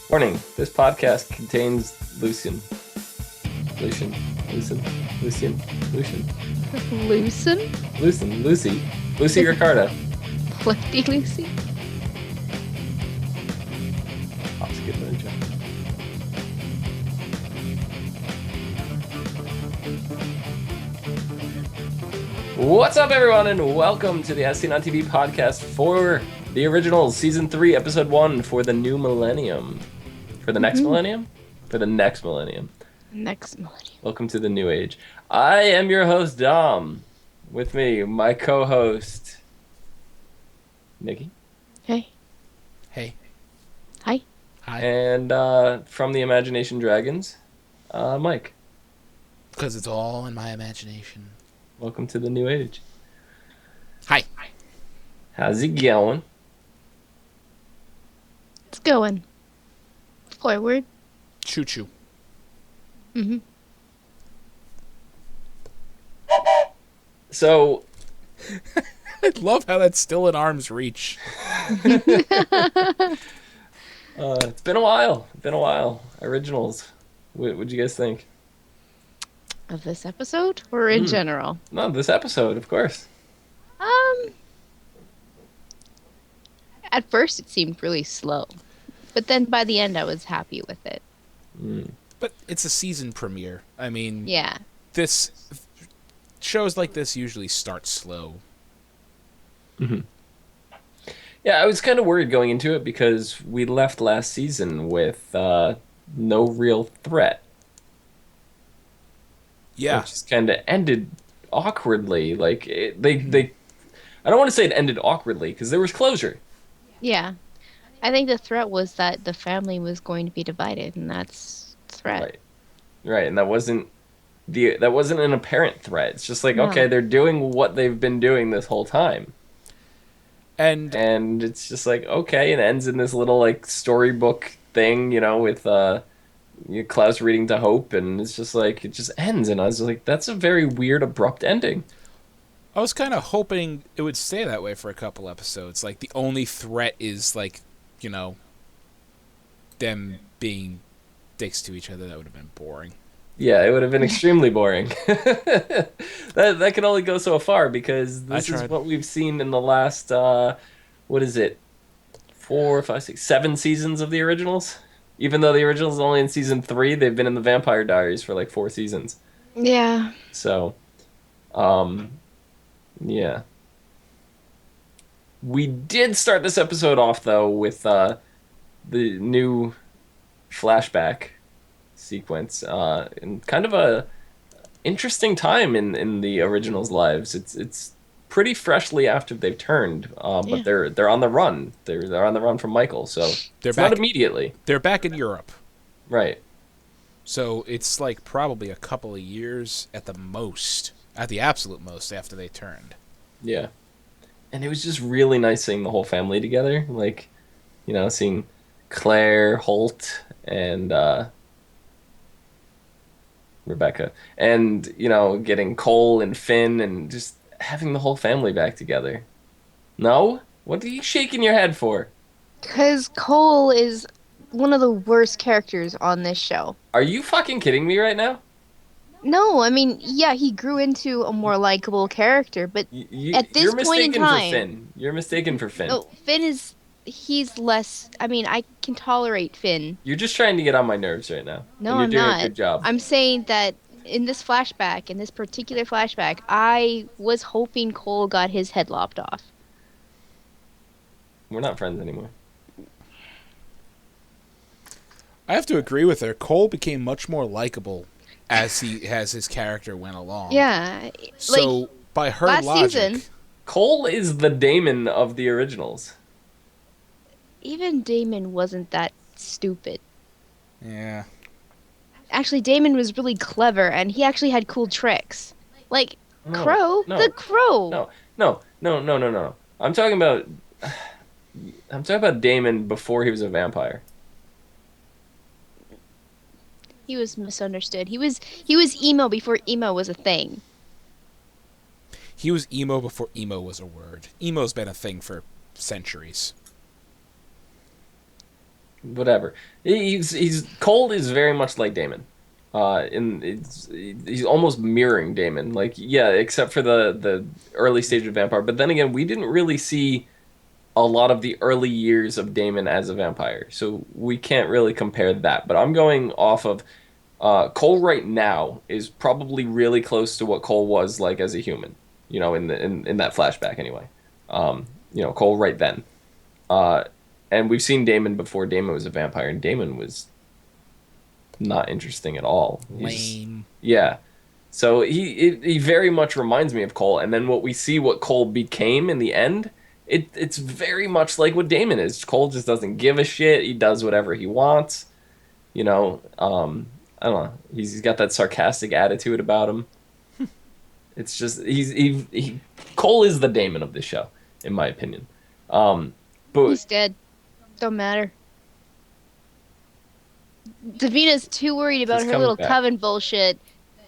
Warning, this podcast contains Lucien. Lucy Ricardo. Lefty Lucy. I'll skip the intro. What's up, everyone, and welcome to the As Seen on TV podcast for the originals, season 3, episode 1 for the new millennium. For the next millennium? For the next millennium. Next millennium. Welcome to the new age. I am your host, Dom. With me, my co-host, Nikki. Hey. Hey. Hi. Hi. And from the Imagination Dragons, Mike. Because it's all in my imagination. Welcome to the new age. Hi. How's it going? It's going. Forward. Choo-choo. Mm-hmm. So, I love how that's still in arm's reach. it's been a while. Originals. What'd you guys think? Of this episode or in general? No, this episode, of course. At first it seemed really slow, but then by the end I was happy with it. But it's a season premiere. I mean, Yeah. this shows like this usually start slow. Yeah, I was kind of worried going into it because we left last season with no real threat. Yeah. It just kind of ended awkwardly. Like, they I don't want to say it ended awkwardly because there was closure. Yeah. I think the threat was that the family was going to be divided, and that's the threat. Right, and that wasn't an apparent threat. It's just like, No. okay, they're doing what they've been doing this whole time. And it's just like, okay, it ends in this little like storybook thing, with Klaus reading to Hope, and it's just like it just ends, and I was like, that's a very weird, abrupt ending. I was kind of hoping it would stay that way for a couple episodes. Like, the only threat is, like, them being dicks to each other. That would have been boring. Yeah, it would have been extremely boring. That can only go so far because this is what we've seen in the last, what is it, 4, 5, 6, 7 seasons of the originals? Even though the originals is only in season 3, they've been in the Vampire Diaries for like 4 seasons. Yeah. So, yeah. We did start this episode off, though, with the new flashback sequence in kind of a interesting time in the originals' lives. It's pretty freshly after they've turned, but they're on the run. They're on the run from Michael, so it's not immediately. They're back in Europe. Right. So it's like probably a couple of years at the absolute most after they turned. Yeah. And it was just really nice seeing the whole family together. Like, seeing Claire, Holt, and Rebecca. And, getting Cole and Finn and just having the whole family back together. No? What are you shaking your head for? Because Cole is one of the worst characters on this show. Are you fucking kidding me right now? No, I mean, yeah, he grew into a more likable character, but at this point in time... You're mistaken for Finn. No, he's less... I mean, I can tolerate Finn. You're just trying to get on my nerves right now. No, and you're I'm doing not. a good job. I'm saying that in this particular flashback, I was hoping Cole got his head lopped off. We're not friends anymore. I have to agree with her. Cole became much more likable as his character went along. Yeah. So, by her last logic... season, Cole is the Damon of the originals. even Damon wasn't that stupid. Yeah. Actually, Damon was really clever, and he actually had cool tricks. Like, Crow? The Crow! No. I'm talking about Damon before he was a vampire. He was misunderstood. He was emo before emo was a thing. He was emo before emo was a word. Emo's been a thing for centuries. whatever. He's Cole is very much like Damon. He's almost mirroring Damon. Like, yeah, except for the early stage of vampire. But then again, we didn't really see a lot of the early years of Damon as a vampire, so we can't really compare that. But I'm going off of Cole right now is probably really close to what Cole was like as a human. In that flashback anyway. Cole right then. Uh, and we've seen Damon before. Damon was a vampire, and Damon was not interesting at all. Lame. Yeah. So he very much reminds me of Cole, and then what Cole became in the end, it's very much like what Damon is. Cole just doesn't give a shit. He does whatever he wants. I don't know. He's got that sarcastic attitude about him. It's just Cole is the Damon of this show, in my opinion. But He's dead. Don't matter. Davina's too worried about He's her coming little back. coven bullshit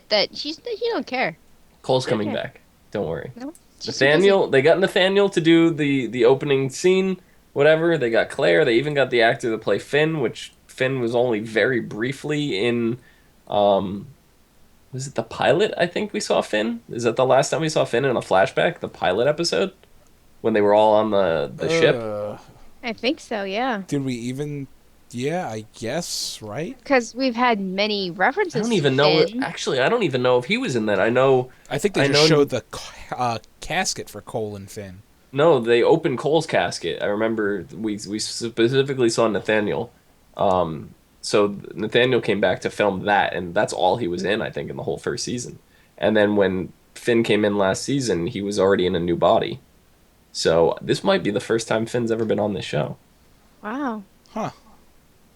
that she don't care. Cole's coming Okay. back. Don't worry. No, she's too busy. Nathaniel, they got Nathaniel to do the opening scene, whatever. They got Claire. They even got the actor to play Finn, which Finn was only very briefly in. Was it the pilot? I think we saw Finn. Is that the last time we saw Finn in a flashback? The pilot episode when they were all on the ship. I think so, yeah. Did we even? Yeah, I guess, right? Because we've had many references I don't to even know. Finn. Actually, I don't even know if he was in that. I know. I think they I just know- showed the casket for Cole and Finn. No, they opened Cole's casket. I remember we specifically saw Nathaniel. So Nathaniel came back to film that, and that's all he was in, I think, in the whole first season. And then when Finn came in last season, he was already in a new body. So this might be the first time Finn's ever been on this show. Wow. Huh.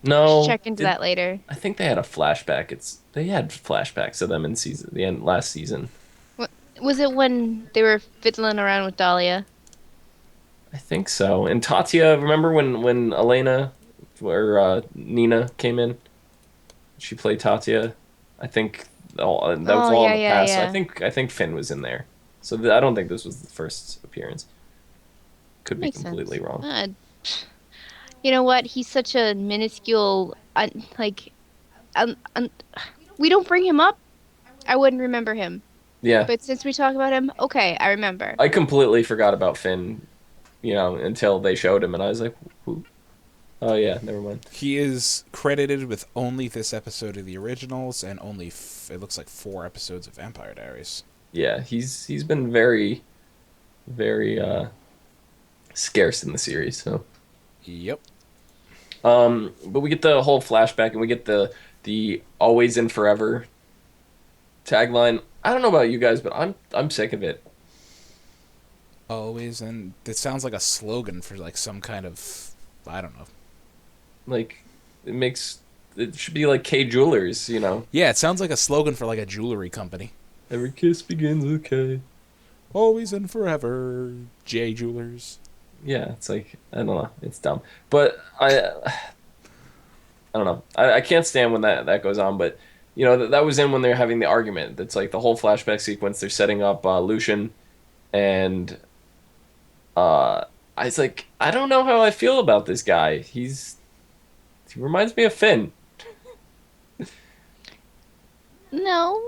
No, Check into that later. I think they had a flashback. They had flashbacks of them in the end last season. Was it when they were fiddling around with Dahlia? I think so. And Tatia, remember when Elena or Nina came in? She played Tatia. I think that was all in the yeah, past. yeah. I think Finn was in there. So I don't think this was the first appearance. Could be Makes completely sense. wrong. You know what? He's such a minuscule, we don't bring him up. I wouldn't remember him. Yeah, But since we talk about him, okay, I remember. I completely forgot about Finn. Until they showed him, and I was like, "Who?" Oh yeah, never mind. He is credited with only this episode of the originals and only it looks like 4 episodes of Vampire Diaries. Yeah, he's been very, very scarce in the series. So, Yep. but we get the whole flashback, and we get the always and forever tagline. I don't know about you guys, but I'm sick of it. Always, and it sounds like a slogan for like some kind of, I don't know. Like, it should be like K Jewelers, Yeah, it sounds like a slogan for like a jewelry company. Every kiss begins with K. Always and forever, J Jewelers. Yeah, it's like, I don't know, it's dumb. But I don't know. I can't stand when that goes on, but that was in when they're having the argument. It's like the whole flashback sequence. They're setting up Lucien, and I was like, I don't know how I feel about this guy. He reminds me of Finn. No.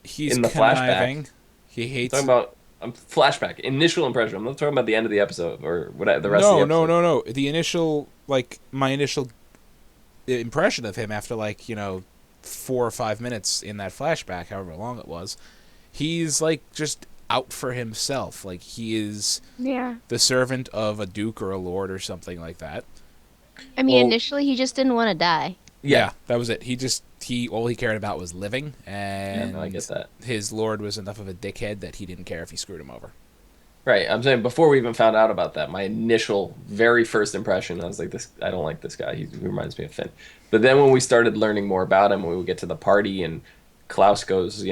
He's In the conniving. flashback. He hates. Talking about flashback, initial impression. I'm not talking about the end of the episode or whatever, the rest of the episode. No. The initial, my initial impression of him after 4 or 5 minutes in that flashback, however long it was, he's just out for himself. Like he is Yeah. the servant of a duke or a lord or something like that. I mean, Well- initially he just didn't want to die. Yeah, that was it. All he cared about was living, Yeah, and no, I get that. his lord was enough of a dickhead that he didn't care if he screwed him over. Right. I'm saying before we even found out about that, my initial, very first impression, I was like, I don't like this guy. He reminds me of Finn. But then when we started learning more about him, when we would get to the party, and Klaus goes,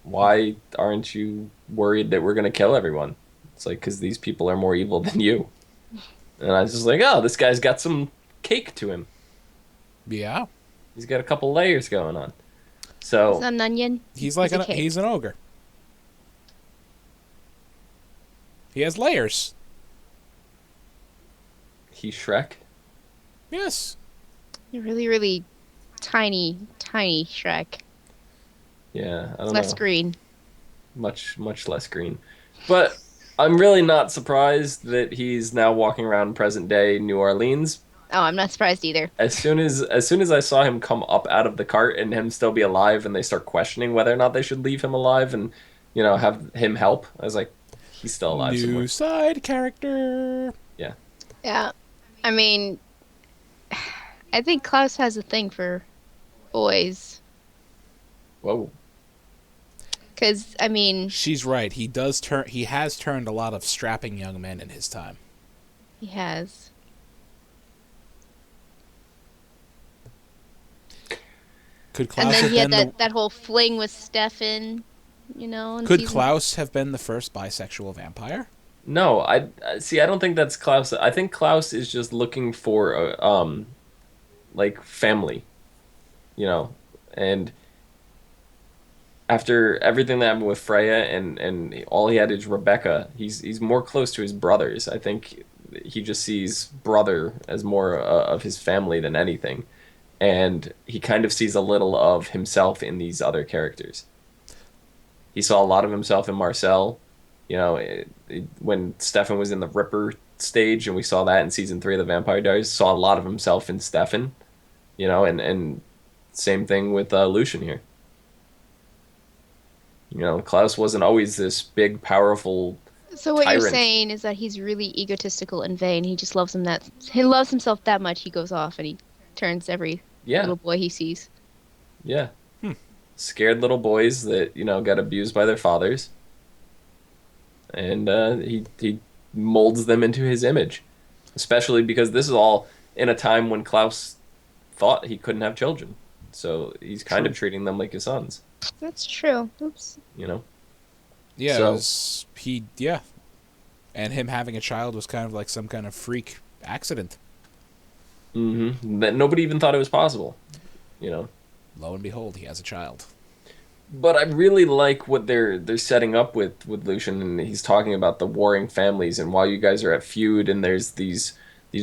why aren't you worried that we're going to kill everyone? It's like, because these people are more evil than you. And I was just like, oh, this guy's got some cake to him. Yeah, He's got a couple layers going on. It's So, not an onion. he's like It's a cake. he's an ogre. He has layers. He's Shrek. Yes. Really, really tiny, tiny Shrek. Yeah, I It's don't less know. green. Much less green. But I'm really not surprised that he's now walking around present day New Orleans. Oh, I'm not surprised either. As soon as I saw him come up out of the cart and him still be alive, and they start questioning whether or not they should leave him alive and have him help, I was like, he's still alive New somewhere. side character. Yeah. Yeah. I mean, I think Klaus has a thing for boys. Whoa. Because, I mean, She's right. He has turned a lot of strapping young men in his time. he has. Could Klaus And then have he had been that whole fling with Stefan, in Could season. Klaus have been the first bisexual vampire? No, I see. I don't think that's Klaus. I think Klaus is just looking for like family, you know, and after everything that happened with Freya and all he had is Rebecca, he's more close to his brothers. I think he just sees brother as more of his family than anything, and he kind of sees a little of himself in these other characters. He saw a lot of himself in Marcel, when Stefan was in the Ripper stage, and we saw that in season 3 of the Vampire Diaries. Saw a lot of himself in Stefan, and same thing with Lucien here. Klaus wasn't always this big, powerful So what you're tyrant. saying is that he's really egotistical and vain. He loves himself that much. He goes off and he turns every Yeah, little boy he sees. yeah. Scared little boys that got abused by their fathers, and he molds them into his image. Especially because this is all in a time when Klaus thought he couldn't have children, so he's kind True. of treating them like his sons. That's true. Oops. You know. Yeah, So- it was yeah. And him having a child was kind of like some kind of freak accident. That nobody even thought it was possible. Lo and behold, he has a child. But I really like what they're setting up with Lucian, and he's talking about the warring families, and while you guys are at feud, and there's these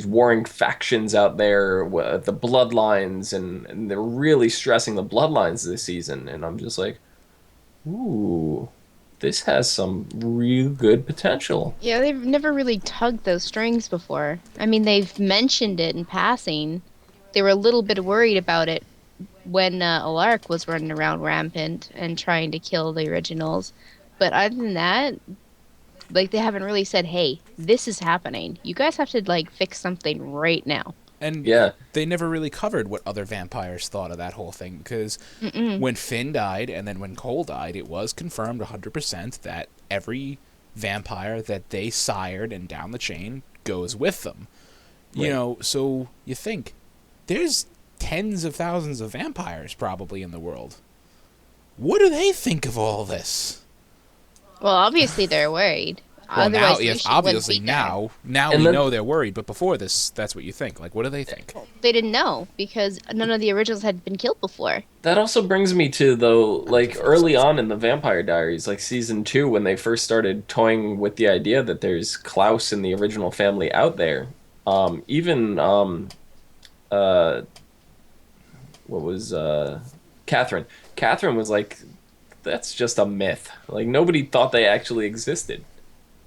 warring factions out there, the bloodlines, and they're really stressing the bloodlines this season, and I'm just like, ooh, this has some real good potential. Yeah, they've never really tugged those strings before. I mean, they've mentioned it in passing. They were a little bit worried about it when Alaric was running around rampant and trying to kill the originals. But other than that, like, they haven't really said, hey, this is happening. You guys have to, like, fix something right now. And Yeah. they never really covered what other vampires thought of that whole thing, because when Finn died and then when Cole died, it was confirmed 100% that every vampire that they sired and down the chain goes with them. Right. So you think, there's tens of thousands of vampires probably in the world. What do they think of all this? Well, obviously they're worried. Well, now, Otherwise, yes, Lucian wouldn't obviously be there. now And we then- know they're worried, but before this, that's what you think. Like, what do they think? They didn't know because none of the originals had been killed before. That also brings me to, though, like early on in the Vampire Diaries, like season 2, when they first started toying with the idea that there's Klaus and the original family out there. Even what was Catherine? Catherine was like, that's just a myth. Like nobody thought they actually existed.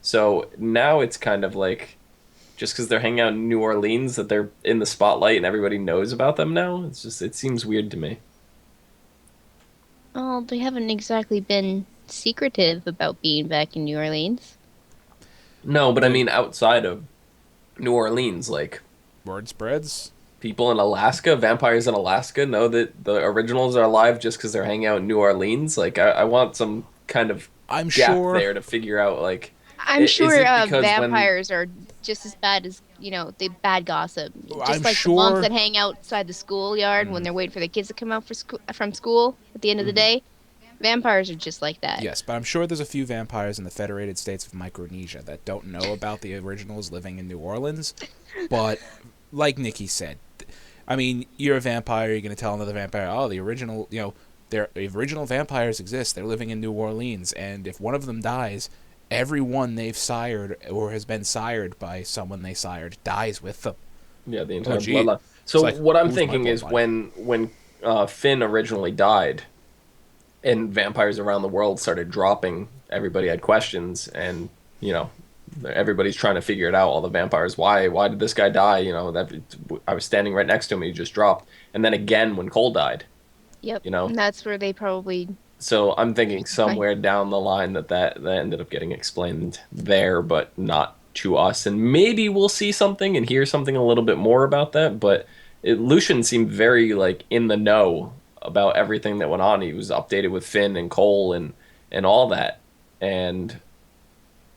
So now it's kind of like, just because they're hanging out in New Orleans, that they're in the spotlight and everybody knows about them now. It seems weird to me. Oh, they haven't exactly been secretive about being back in New Orleans. No, but I mean outside of New Orleans, like Word spreads. people in Alaska, vampires in Alaska know that the originals are alive just because they're hanging out in New Orleans. Like I want some kind of I'm gap sure. there to figure out like I'm is sure it because when- vampires are just as bad as, the bad gossip. Just I'm like the sure- moms that hang outside the schoolyard when they're waiting for their kids to come out from school at the end of the day. Vampires are just like that. Yes, but I'm sure there's a few vampires in the Federated States of Micronesia that don't know about the originals living in New Orleans. But, like Nikki said, I mean, you're a vampire, you're going to tell another vampire, oh, the original vampires exist, they're living in New Orleans, and if one of them dies, everyone they've sired or has been sired by someone they sired dies with them. Yeah, the Oh, entire gee. bloodline. It's So like, what I'm who's my thinking is bloodline? when Finn originally died, and vampires around the world started dropping, everybody had questions, and you know, everybody's trying to figure it out. All the vampires, why did this guy die? You know, that I was standing right next to him, he just dropped. And then again when Cole died, Yep. you know. And that's where they probably So I'm thinking like somewhere down the line that ended up getting explained there, but not to us. And maybe we'll see something and hear something a little bit more about that. But Lucian seemed very like in the know about everything that went on. He was updated with Finn and Cole and all that, and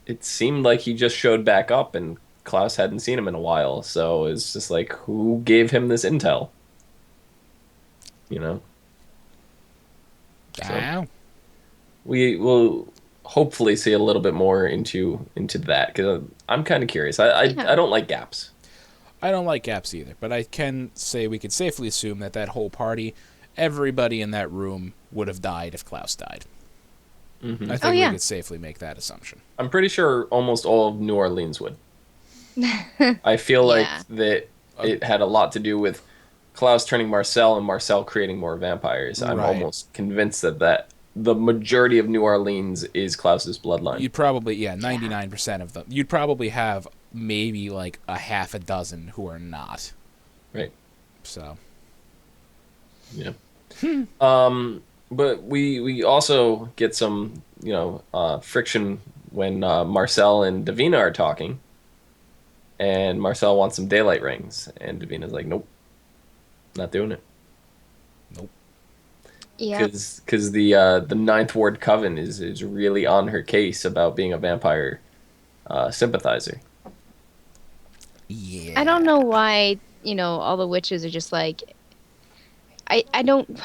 it seemed like he just showed back up, and Klaus hadn't seen him in a while. So it's just like, who gave him this intel? You know. So Ow. we will hopefully see a little bit more into that because I'm kind of curious. I yeah. don't like gaps. I don't like gaps either, but I can say we could safely assume that whole party, everybody in that room would have died if Klaus died. Hmm. I think Oh, we yeah. could safely make that assumption. I'm pretty sure almost all of New Orleans would. I feel like Yeah. that it had a lot to do with Klaus turning Marcel and Marcel creating more vampires. I'm Right. almost convinced that the majority of New Orleans is Klaus's bloodline. You'd probably, 99% of them. You'd probably have maybe like a half a dozen who are not. Right. So, Yeah. But we also get some, friction when Marcel and Davina are talking, and Marcel wants some daylight rings, and Davina's like, nope, not doing it. nope. Yeah. Because the Ninth Ward Coven is really on her case about being a vampire sympathizer. Yeah. I don't know why, all the witches are just like I don't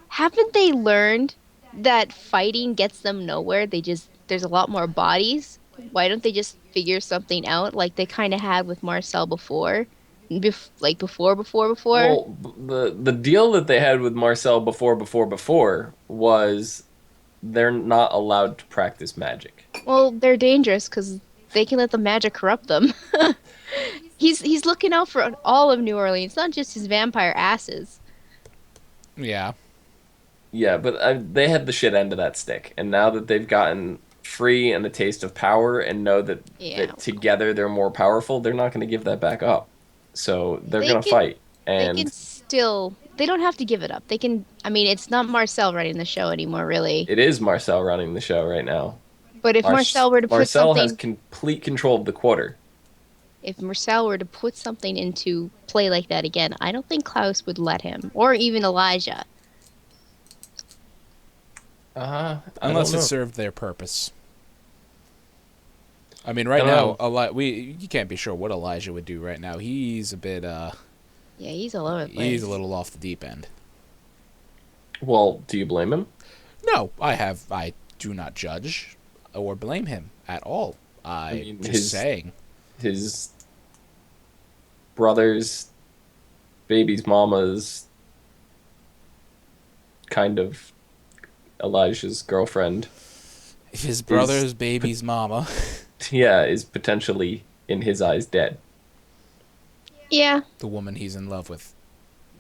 haven't they learned that fighting gets them nowhere? There's a lot more bodies. Why don't they just figure something out like they kind of had with Marcel before? Before? Well, the deal that they had with Marcel before was they're not allowed to practice magic. Well, they're dangerous because they can let the magic corrupt them. He's looking out for all of New Orleans, not just his vampire asses. Yeah. Yeah, but they had the shit end of that stick, and now that they've gotten free and a taste of power, and know that Yeah, that together they're more powerful, they're not going to give that back up. So they're they going to can fight, they can and still they don't have to give it up. They can. I mean, it's not Marcel running the show anymore, really. it is Marcel running the show right now. But if Marcel were to put Marcel has something, complete control of the quarter. if Marcel were to put something into play like that again, I don't think Klaus would let him, or even Elijah. I Unless don't it know. served their purpose. I mean, right I now, don't you can't be sure what Elijah would do right now. He's a bit, Yeah, he's all over the place. he's a little off the deep end. Well, do you blame him? No, I do not judge or blame him at all. I mean, just saying. His brother's baby's mama's kind of Elijah's girlfriend. His brother's baby's mama. Yeah, is potentially in his eyes dead. Yeah, The woman he's in love with.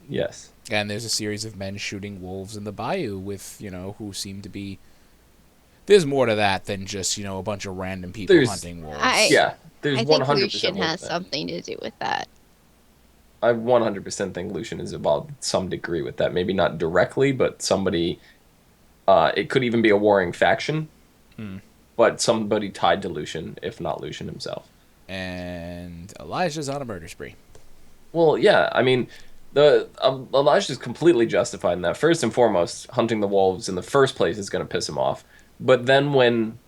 Yes. And there's a series of men shooting wolves in the bayou with, who seem to be... There's more to that than just, a bunch of random people There's- hunting wolves. Yeah, there's I think 100% Lucien more has to that. something to do with that. I 100% think Lucian is involved to some degree with that. Maybe not directly, but somebody. It could even be a warring faction, but somebody tied to Lucian, if not Lucian himself. And Elijah's on a murder spree. Well, yeah, I mean, the Elijah's completely justified in that. First and foremost, hunting the wolves in the first place is going to piss him off. But then when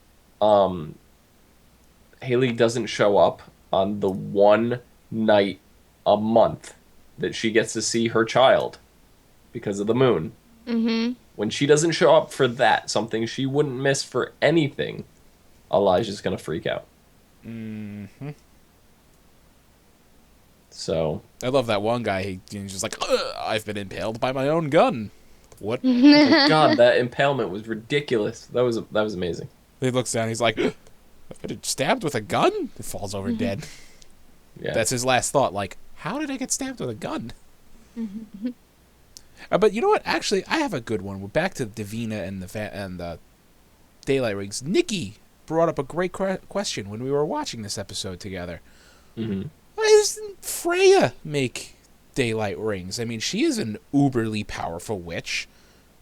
Haley doesn't show up on the one night a month that she gets to see her child because of the moon, Mm-hmm. when she doesn't show up for that, something she wouldn't miss for anything, Elijah's going to freak out. Mm-hmm. So, I love that one guy. He's just like, I've been impaled by my own gun. What? God, that impalement was ridiculous. That was amazing. He looks down. He's like, "I got stabbed with a gun." He falls over dead. Yeah. That's his last thought. Like, how did I get stabbed with a gun? But you know what? Actually, I have a good one. We're back to Davina and the daylight rings. Nikki brought up a great question when we were watching this episode together. Mm-hmm. Why doesn't Freya make daylight rings? I mean, she is an uberly powerful witch.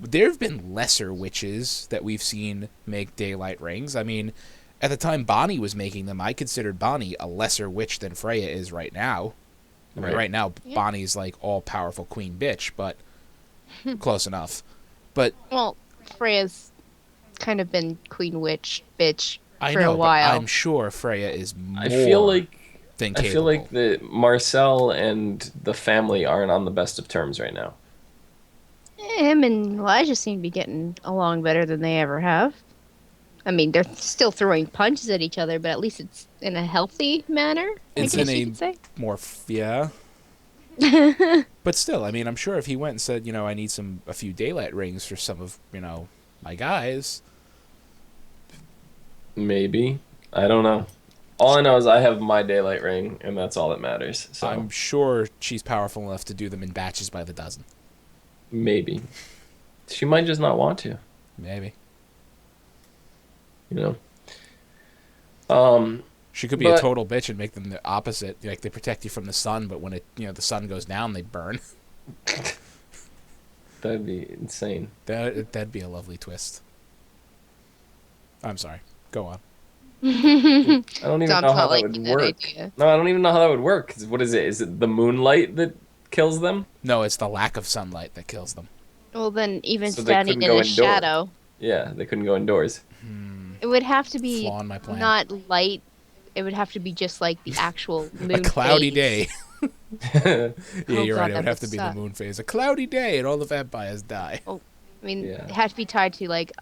There have been lesser witches that we've seen make daylight rings. I mean, at the time Bonnie was making them, I considered Bonnie a lesser witch than Freya is right now. I mean, right now, Yeah. Bonnie's like all-powerful queen bitch, but close enough. But Well, Freya's kind of been queen witch bitch I for know, a while. but I'm sure Freya is more I feel like than I capable. feel like that Marcel and the family aren't on the best of terms right now. Him and Elijah seem to be getting along better than they ever have. I mean, they're still throwing punches at each other, but at least it's in a healthy manner. It's I guess in you a could say. more yeah. But still, I mean, I'm sure if he went and said, I need a few daylight rings for some of, my guys. Maybe. I don't know. All I know is I have my daylight ring, and that's all that matters. So I'm sure she's powerful enough to do them in batches by the dozen. maybe. She might just not want to, Maybe. you know. She could be a But- total bitch and make them the opposite. Like, they protect you from the sun, but when the sun goes down, they burn. That'd be insane. That'd be a lovely twist. I'm sorry. Go on. I don't even Tom's know how not that liking would that work. idea. No, I don't even know how that would work. 'Cause what is it? Is it the moonlight that kills them? No, it's the lack of sunlight that kills them. Well, then even So they standing couldn't in go the indoor. shadow, Yeah, they couldn't go indoors. it would have to be Flaw in my plan. not light. It would have to be just like the actual moon. A cloudy phase. day. Yeah, Oh, you're God, right. It that would have to would be suck. the moon phase. A cloudy day, and all the vampires die. I mean, Yeah. it had to be tied to like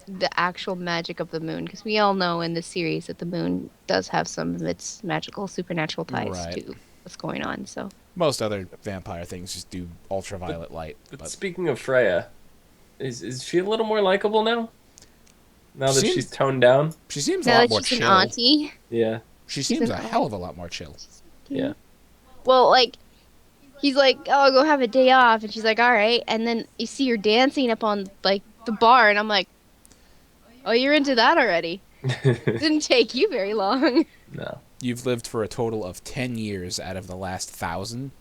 the actual magic of the moon, because we all know in the series that the moon does have some of its magical, supernatural ties Right. to what's going on. So Most other vampire things just do ultraviolet light. But But speaking of Freya, is she a little more likable now? Now that Seems- she's toned down? she seems a now lot that more she's chill. an auntie, Yeah. She she's seems an a hell of a lot more chill. Yeah. well, like he's like, "Oh, I'll go have a day off," and she's like, "All right." And then you see her dancing up on like the bar, and I'm like, "Oh, you're into that already?" Didn't take you very long. No. You've lived for a total of 10 years out of the last 1,000.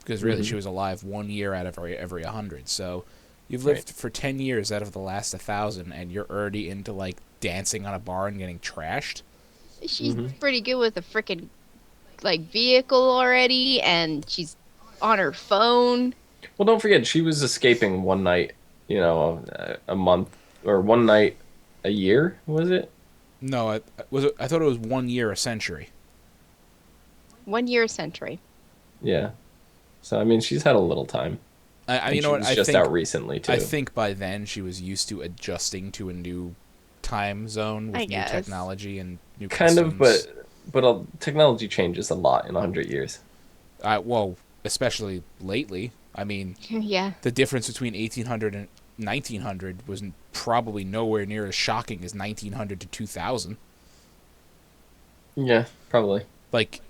Because really, Mhm. she was alive 1 year out of every 100. So you've lived for 10 years out of the last 1,000, and you're already into, like, dancing on a bar and getting trashed. She's Mhm. pretty good with a freaking like vehicle already, and she's on her phone. Well, don't forget, she was escaping one night, a month, or one night a year, was it? No, I thought it was 1 year a century. 1 year a century. Yeah. So, I mean, she's had a little time. I And you know she what? was I just think out recently, too. I think by then she was used to adjusting to a new time zone with I new guess. technology and new Kind of, customs. but technology changes a lot in 100 years. Well, especially lately. I mean, Yeah. the difference between 1800 and 1900 was probably nowhere near as shocking as 1900 to 2000. Yeah, probably. Like,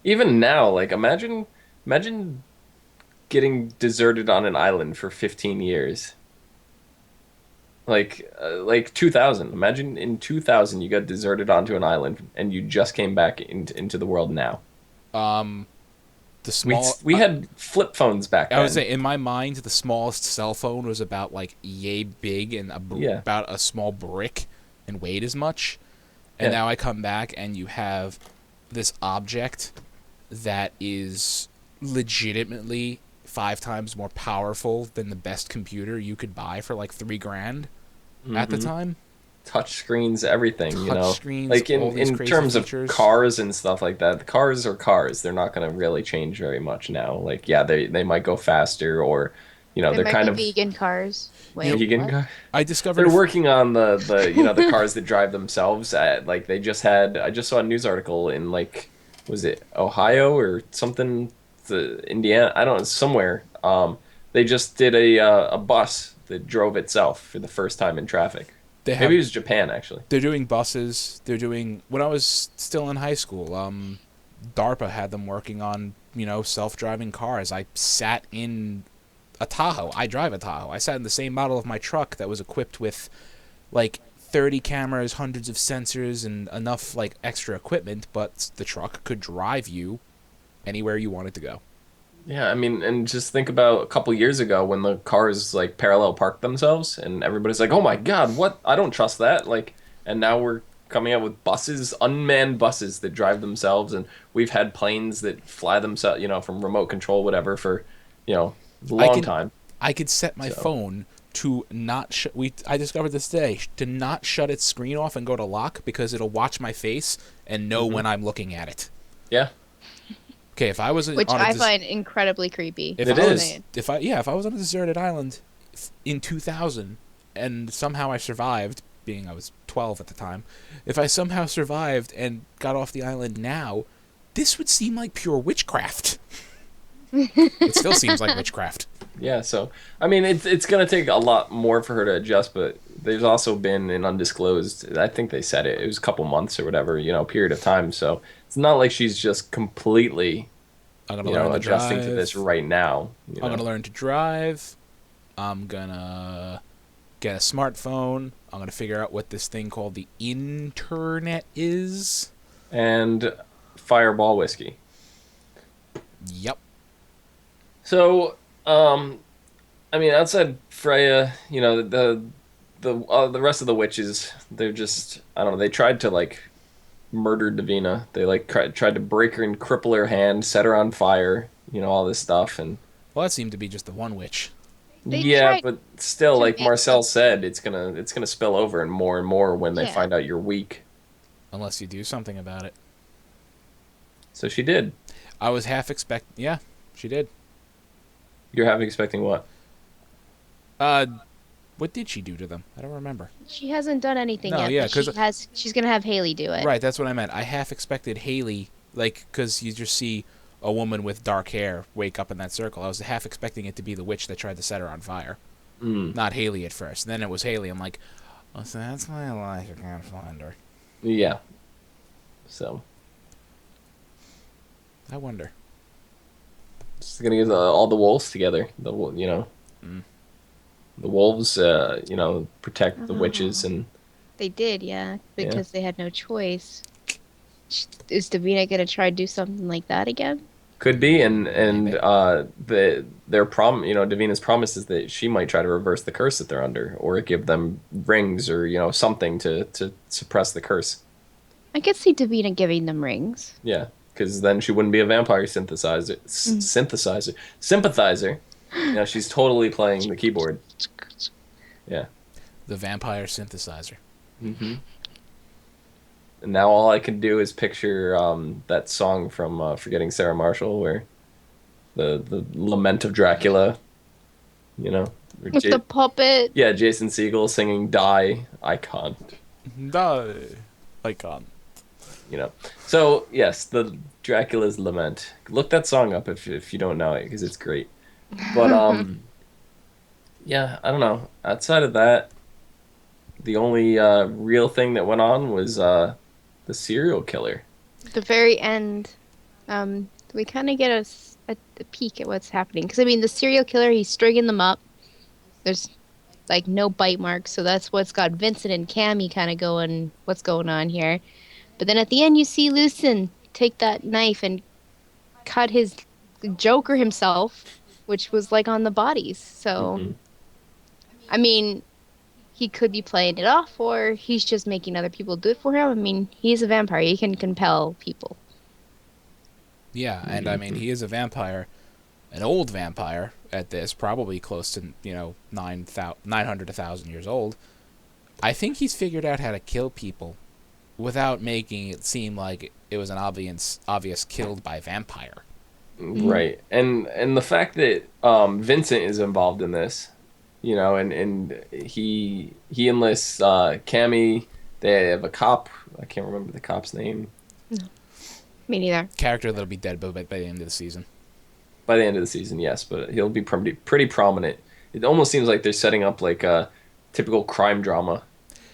Even now, like, imagine getting deserted on an island for 15 years. Like 2000. Imagine in 2000 you got deserted onto an island and you just came back into the world now. the small. We had flip phones back then. I would say, in my mind, the smallest cell phone was about like yay big and Yeah. about a small brick and weighed as much. And Yeah. now I come back and you have this object that is legitimately 5 times more powerful than the best computer you could buy for like $3,000 at the Mhm. time. Touch screens, everything, Touch screens, like all these in crazy terms features. of cars and stuff like that. The cars are cars. They're not going to really change very much now. Like, yeah, they might go faster, or They they're might kind be of vegan cars. Wait, vegan what? car. I discovered They're a f- working on the cars that drive themselves. Like they just had, I just saw a news article in like, was it Ohio or something, the Indiana? I don't know, somewhere. They just did a bus that drove itself for the first time in traffic. They Maybe it have was Japan actually. they're doing buses. They're doing when I was still in high school. DARPA had them working on self-driving cars. I sat in a Tahoe. I drive a Tahoe. I sat in the same model of my truck that was equipped with like 30 cameras, hundreds of sensors, and enough like extra equipment, but the truck could drive you anywhere you wanted to go. Yeah, I mean, and just think about a couple years ago when the cars like parallel parked themselves, and everybody's like, "Oh my God, what? I don't trust that." Like, and now we're coming out with buses, unmanned buses that drive themselves, and we've had planes that fly themselves, from remote control, whatever, for a I long could time. I could set my So, phone to not I discovered this today to not shut its screen off and go to lock because it'll watch my face and know when I'm looking at it. yeah, Okay, if I was Which on I find incredibly creepy. if It I is. was if I was on a deserted island in 2000 and somehow I survived, being I was 12 at the time, if I somehow survived and got off the island now, this would seem like pure witchcraft. It still seems like witchcraft. yeah. So, I mean, it's gonna take a lot more for her to adjust, but there's also been an undisclosed. I think they said it. It was a couple months or whatever, period of time. So it's not like she's just completely, I'm gonna learn to adjusting to this drive. right now. I'm gonna learn to drive. I'm gonna get a smartphone. I'm gonna figure out what this thing called the internet is. And Fireball whiskey. Yep. So, I mean, outside Freya, the rest of the witches, they're just, I don't know. They tried to like murder Davina. They like tried to break her and cripple her hand, set her on fire, all this stuff, and Well, that seemed to be just the one witch. They yeah, tried but still, to like make Marcel something. said, it's gonna spill over and more when they Yeah. find out you're weak. Unless you do something about it. So she did. I was half Yeah, she did. You're half expecting what? Uh, what did she do to them? I don't remember. She hasn't done anything No, yet, yeah, but 'cause- she's gonna have Haley do it. Right, that's what I meant. I half expected Haley, like, because you just see a woman with dark hair wake up in that circle. I was half expecting it to be the witch that tried to set her on fire. Mm, Not Haley at first. And then it was Haley. I'm like, oh, so that's why Elijah can't find her. yeah. So I wonder. just gonna get all the wolves together. Mm. The wolves, protect the witches and They did, yeah, yeah. because they had no choice. Is Davina gonna try to do something like that again? Could be, and Maybe. their Davina's promise is that she might try to reverse the curse that they're under, or give them rings or something to suppress the curse. I could see Davina giving them rings. Yeah, because then she wouldn't be a vampire sympathizer. She's totally playing the keyboard. Yeah. The vampire synthesizer. hmm And now all I can do is picture that song from Forgetting Sarah Marshall, where the Lament of Dracula, or With the puppet. yeah, Jason Segel singing "Die, I Can't," Die. Icon. So yes, the Dracula's Lament. Look that song up if you don't know it, because it's great. But yeah, I don't know. Outside of that, the only real thing that went on was the serial killer. The very end, we kind of get a peek at what's happening. Because, I mean, the serial killer, he's stringing them up. There's, like, no bite marks, so that's what's got Vincent and Cammy kind of going, what's going on here. But then at the end, you see Lucien take that knife and cut his Joker himself, which was, like, on the bodies. So, hmm I mean, he could be playing it off, or he's just making other people do it for him. I mean, he's a vampire. He can compel people. Yeah, and I mean, he is a vampire. An old vampire at this, probably close to, 900 to 1,000 years old. I think he's figured out how to kill people without making it seem like it was an obvious killed by vampire. Right, and the fact that Vincent is involved in this, and he enlists Cammy. They have a cop. I can't remember the cop's name. Me neither. Character that'll be dead by the end of the season. By the end of the season, yes, but he'll be pretty prominent. It almost seems like they're setting up like a typical crime drama.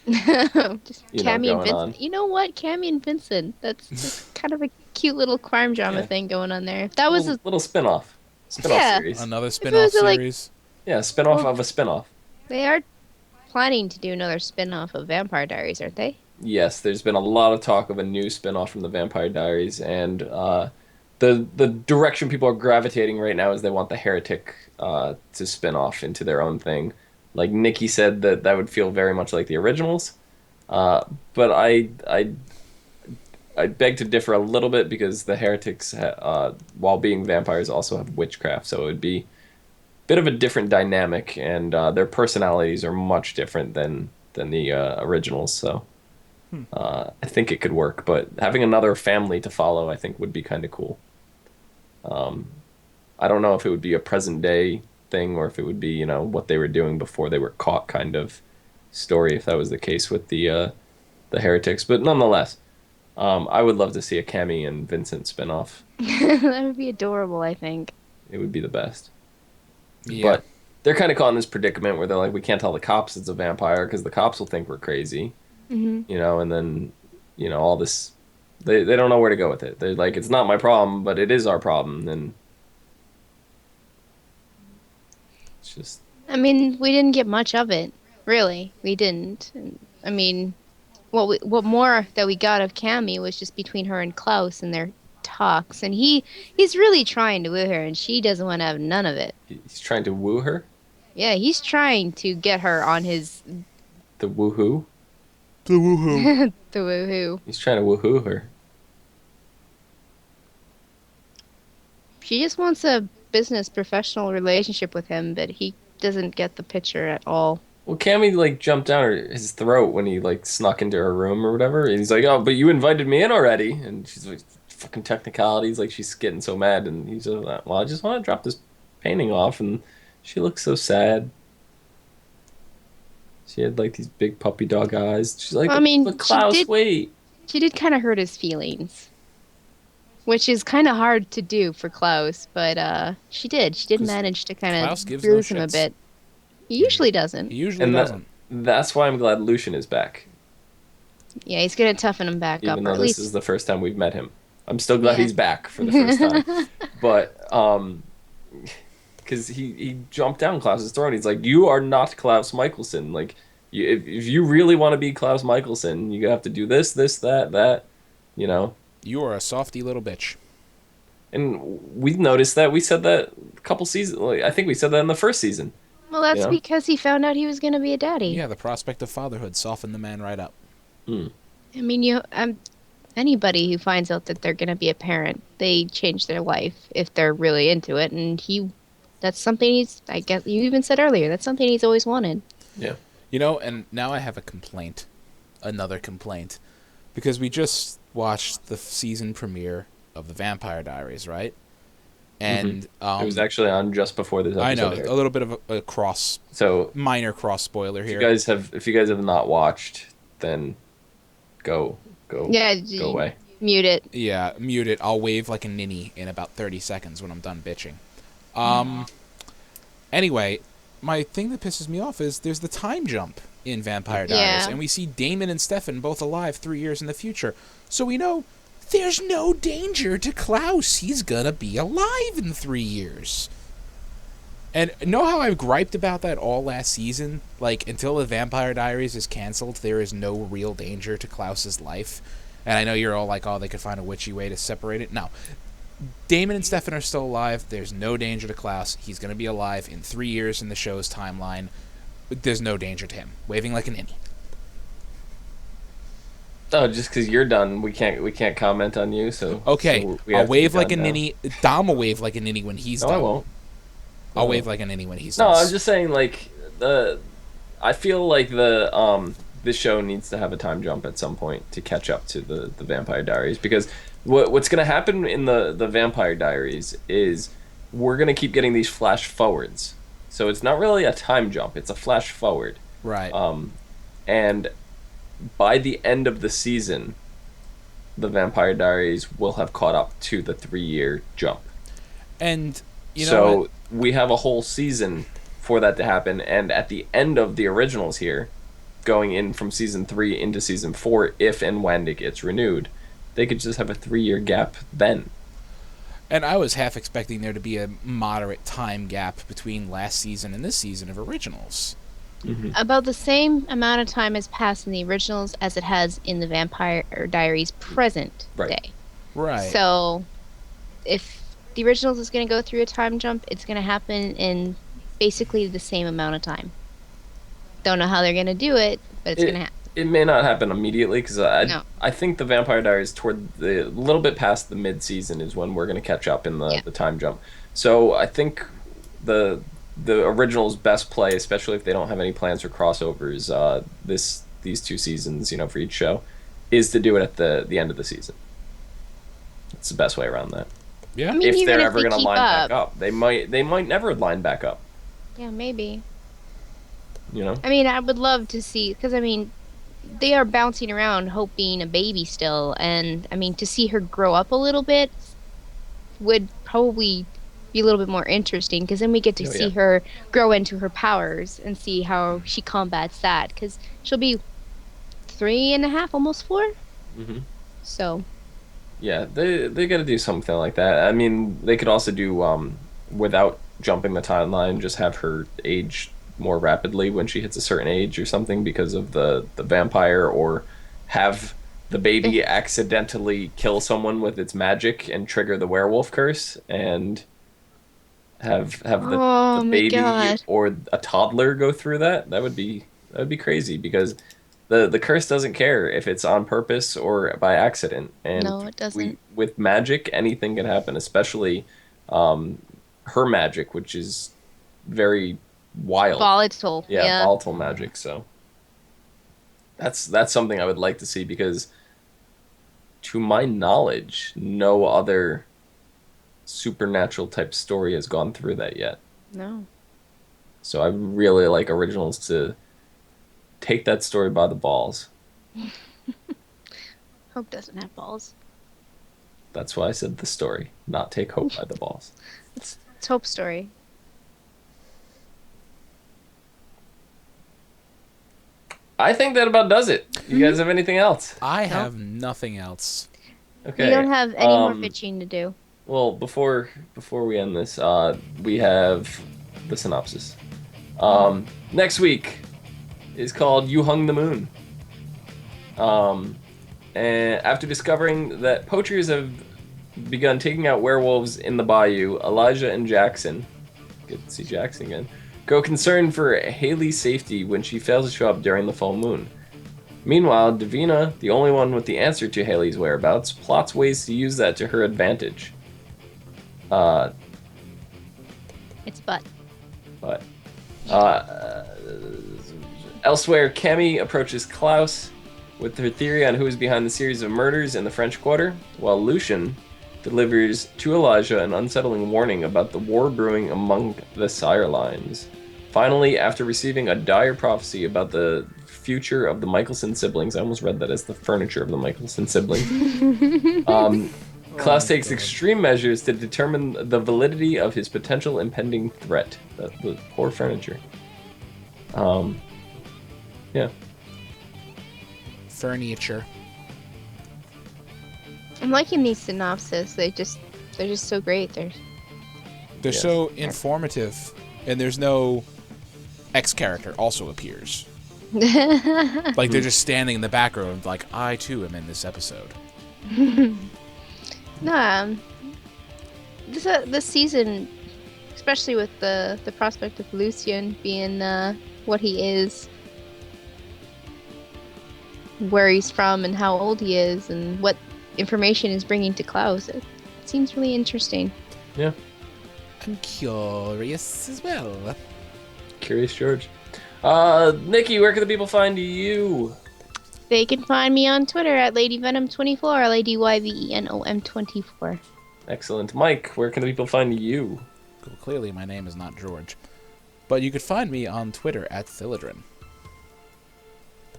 Just Cammy and going Vincent. on. You know what? Cammy and Vincent. That's just kind of a cute little crime drama Yeah, thing going on there. If that was a little spin-off yeah, series. Another if it spin-off was a, like, series. Yeah, spin-off well, of a spin-off. they are planning to do another spin-off of Vampire Diaries, aren't they? Yes, there's been a lot of talk of a new spin-off from the Vampire Diaries, and the direction people are gravitating right now is they want the Heretic to spin off into their own thing. Like Nikki said that would feel very much like the originals, but I beg to differ a little bit because the Heretics, while being vampires, also have witchcraft, so it would be a bit of a different dynamic, and their personalities are much different than the originals. So I think it could work, but having another family to follow, I think, would be kind of cool. I don't know if it would be a present day thing or if it would be, what they were doing before they were caught kind of story, if that was the case with the Heretics. But nonetheless, I would love to see a Cammy and Vincent spinoff. That would be adorable, I think. It would be the best. Yeah. But they're kind of caught in this predicament where they're like, we can't tell the cops it's a vampire because the cops will think we're crazy, and then, all this, they don't know where to go with it. They're like, it's not my problem, but it is our problem. And it's just, I mean, we didn't get much of it, really. We didn't. And, I mean, what more that we got of Cammy was just between her and Klaus and their talks, and he's really trying to woo her, and she doesn't want to have none of it. he's trying to woo her. Yeah, he's trying to get her on his The woohoo. The woohoo. the woohoo. He's trying to woohoo her. She just wants a business professional relationship with him, but he doesn't get the picture at all. Well, Cammy like jumped down his throat when he like snuck into her room or whatever, and he's like, "Oh, but you invited me in already," and she's like, "Fucking technicalities!" Like she's getting so mad, and he's just like, "Well, I just want to drop this painting off," and she looks so sad. She had like these big puppy dog eyes. She's like, I mean, "But Klaus, wait." She did kind of hurt his feelings, which is kind of hard to do for Klaus, but she did. She did 'Cause manage to kind Klaus of gives bruise no him a shits. bit. He usually doesn't. He usually And doesn't. that's why I'm glad Lucien is back, Yeah, he's gonna toughen him back up, even or though at this least is the first time we've met him. I'm still glad Yeah. he's back for the first time, but because he jumped down Klaus's throat. He's like, "You are not Klaus Mikealson. Like, if you really want to be Klaus Mikealson, you have to do this, that, you know." You are a softy little bitch. And we noticed that. We said that a couple seasons. Like, I think we said that in the first season. well, that's Yeah. because he found out he was gonna be a daddy. Yeah, the prospect of fatherhood softened the man right up. Hmm. I mean, anybody who finds out that they're gonna be a parent, they change their life if they're really into it, and that's something I guess you even said earlier, that's something he's always wanted. Yeah. And now I have a complaint. Another complaint. Because we just watched the season premiere of the Vampire Diaries, right? And It was actually on just before this episode I know, aired. a little bit of a minor cross spoiler if here. you guys have not watched, then go Yeah, go away. mute it. Yeah, mute it. I'll wave like a ninny in about 30 seconds when I'm done bitching. Anyway, my thing that pisses me off is there's the time jump in Vampire Diaries, Yeah. and we see Damon and Stefan both alive 3 years in the future. So we know there's no danger to Klaus. He's gonna be alive in 3 years. And know how I griped about that all last season? Like, until the Vampire Diaries is canceled, there is no real danger to Klaus's life. And I know you're all like, oh, they could find a witchy way to separate it. No. Damon and Stefan are still alive. There's no danger to Klaus. He's going to be alive in 3 years in the show's timeline. There's no danger to him. Waving like an innie. Oh, just because you're done, we can't comment on you. So Okay, so we I'll have to wave be like a done now. ninny. Dom will wave like a ninny when he's No, done. I won't. I'll wave like a ninny when he's No, done. I'm just saying, like, I feel like this show needs to have a time jump at some point to catch up to the Vampire Diaries, because what's going to happen in the Vampire Diaries is we're going to keep getting these flash forwards. So it's not really a time jump, it's a flash forward. Right. And by the end of the season, the Vampire Diaries will have caught up to the 3-year jump. And, you know So what? we have a whole season for that to happen, and at the end of the originals here, going in from season 3 into season 4 if and when it gets renewed. They could just have a 3-year gap then. And I was half expecting there to be a moderate time gap between last season and this season of originals. About the same amount of time has passed in the originals as it has in the Vampire Diaries present day. Right. So, if the originals is going to go through a time jump, it's going to happen in basically the same amount of time. Don't know how they're going to do it, but it's going to happen. It may not happen immediately because I think the Vampire Diaries toward the little bit past the mid-season is when we're going to catch up in the time jump. So I think the original's best play, especially if they don't have any plans for crossovers, these 2 seasons, for each show, is to do it at the end of the season. It's the best way around that. Yeah. I mean, If they're ever going to line back up, they might never line back up. Yeah, maybe. I mean, I would love to see, because they are bouncing around hoping a baby still, and to see her grow up a little bit would probably be a little bit more interesting, because then we get to see her grow into her powers and see how she combats that, because she'll be 3.5, almost 4. So yeah, they got to do something like that. I mean, they could also do without jumping the timeline, just have her age more rapidly when she hits a certain age or something because of the vampire, or have the baby accidentally kill someone with its magic and trigger the werewolf curse, and have the baby or a toddler go through that. That would be crazy, because the curse doesn't care if it's on purpose or by accident. And no, it doesn't. With magic, anything can happen, especially her magic, which is very wild, volatile. Yeah, volatile magic. So that's something I would like to see, because to my knowledge, no other supernatural type story has gone through that yet. No. So I really like originals to take that story by the balls. Hope doesn't have balls. That's why I said the story, not take Hope by the balls. It's Hope's story. I think that about does it. You guys have anything else? I have nothing else. Okay. We don't have any more pitching to do. Well, before we end this, we have the synopsis. Next week is called You Hung the Moon. And after discovering that poachers have begun taking out werewolves in the bayou, Elijah and Jackson, good to see Jackson again, grow concerned for Haley's safety when she fails to show up during the full moon. Meanwhile, Davina, the only one with the answer to Haley's whereabouts, plots ways to use that to her advantage. It's butt. But elsewhere, Cammy approaches Klaus with her theory on who is behind the series of murders in the French Quarter, while Lucien delivers to Elijah an unsettling warning about the war brewing among the Sire lines. Finally, after receiving a dire prophecy about the future of the Mikealson siblings, I almost read that as the furniture of the Mikealson siblings, Klaus takes extreme measures to determine the validity of his potential impending threat. The poor furniture. Yeah. Furniture. I'm liking these synopses. They're just so great. They're so informative, and there's no X character also appears. Like they're just standing in the background, like I too am in this episode. No, this season, especially with the prospect of Lucien being what he is, where he's from, and how old he is, and what information is bringing to Klaus, it seems really interesting. Yeah. I'm curious as well. Curious George. Nikki, where can the people find you? They can find me on Twitter at LadyVenom24, LadyYvenom24. Excellent. Mike, where can the people find you? Well, clearly my name is not George. But you could find me on Twitter at Philodrin.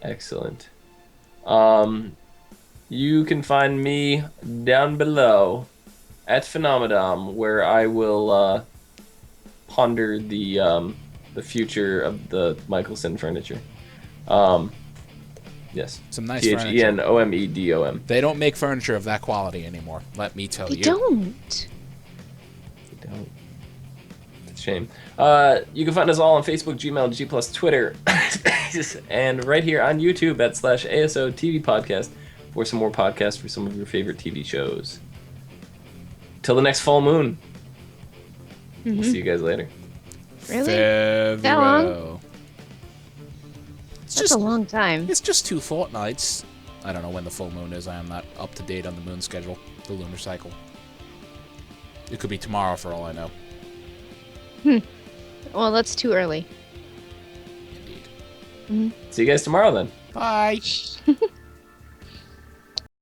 Excellent. You can find me down below at Phenomenodom, where I will ponder the future of the Mikealson furniture. Yes. Some nice furniture. THENOMEDOM. They don't make furniture of that quality anymore. Let me tell They you. don't. They don't. It's a shame. You can find us all on Facebook, Gmail, G+, Twitter, and right here on YouTube at /ASOTV podcast for some more podcasts for some of your favorite TV shows. Till the next full moon. We'll see you guys later. Really? Farewell. That long? It's That's a long time. It's just 2 fortnights. I don't know when the full moon is. I am not up to date on the moon schedule, the lunar cycle. It could be tomorrow for all I know. Well, that's too early. Indeed. See you guys tomorrow then. Bye.